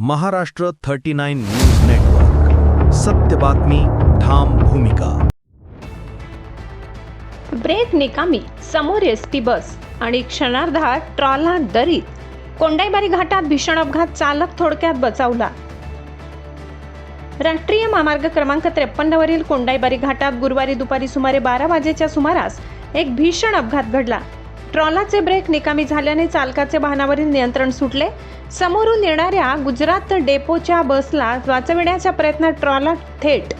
Maharashtra 39 news network, सत्य बातमी, ठाम भूमिका. ब्रेक निकामी, समोर एसटी बस आणि क्षणार्धात ट्रॉला दरीत. कोंडाईबारी घाटात भीषण अपघात, चालक थोडक्यात बचावला. राष्ट्रीय महामार्ग क्रमांक 53 वरील कोंडाईबारी घाटात गुरुवारी दुपारी सुमारे 12 वाजेच्या सुमारास एक भीषण अपघात घडला. ट्रॉलाचे ब्रेक निकामी झाल्याने चालकाचे वाहनावरील नियंत्रण सुटले. समोरून येणाऱ्या गुजरात डेपोच्या बसला वाचविण्याच्या प्रयत्नात ट्रॉला थेट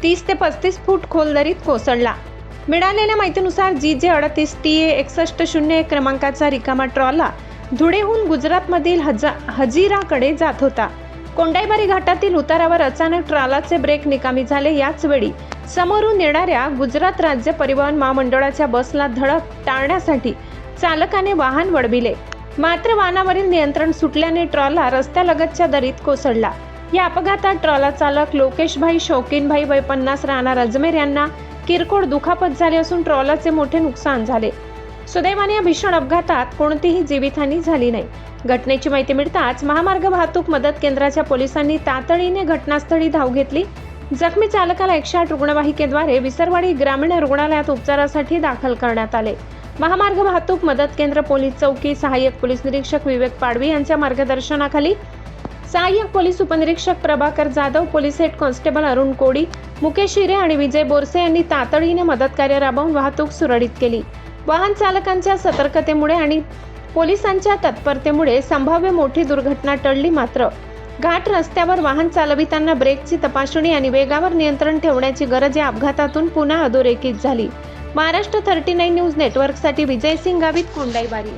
30 ते 35 फूट खोल दरीत कोसळला. मिळालेल्या माहितीनुसार GJ 38 TA 6101 क्रमांकाचा रिकामा ट्रॉला धुळेहून गुजरातमधील हजीराकडे जात होता. कोंडाईबारी घाटातील उतारावर अचानक ट्रॉलाचे ब्रेक निकामी झाले. याच वेळी समोरून येणाऱ्या गुजरात राज्य परिवहन महामंडळाच्या बसला धडक टाळण्यासाठी चालकाने वाहन वळविले. मात्र वाहनावरील नियंत्रण सुटल्याने ट्रॉला रस्त्यालगतच्या दरीत कोसळला. या अपघातात ट्रॉला चालक लोकेशभाई शौकीनभाई वय 50 राहणार अजमेर यांना किरकोळ दुखापत झाली असून ट्रॉलाचे मोठे नुकसान झाले. सुदैवाने या भीषण अपघातात कोणतीही जीवितहानी झाली नाही. घटनेची माहिती मिळताच महामार्ग वाहतूक मदत केंद्राच्या पोलिसांनी तातडीने घटनास्थळी धाव घेतली. जखमी चालकाला 108 रुग्णवाहिकेद्वारे विसरवाडी ग्रामीण रुग्णालयात उपचारासाठी दाखल करण्यात आले. महामार्ग वाहतूक मदत केंद्र पोलीस चौकी सहाय्यक पोलीस निरीक्षक विवेक पाडवी यांच्या मार्गदर्शनाखाली सहाय्यक पोलीस उपनिरीक्षक Prabhakar Jadhav, police head constable Arun कोडी, मुकेश हिरे आणि विजय बोरसे यांनी तातडीने मदत कार्य राबवून वाहतूक सुरळीत केली. वाहन चालकांच्या सतर्कतेमुळे आणि पोलिसांच्या तत्परतेमुळे संभाव्य मोठी दुर्घटना टळली. मात्र घाट रस्त्यावर वाहन चालविताना ब्रेकची तपासणी आणि वेगावर नियंत्रण ठेवण्याची गरज या अपघातातून पुन्हा अधोरेखित झाली. महाराष्ट्र 39 न्यूज नेटवर्कसाठी विजय सिंग गावित, कोंडाईबारी.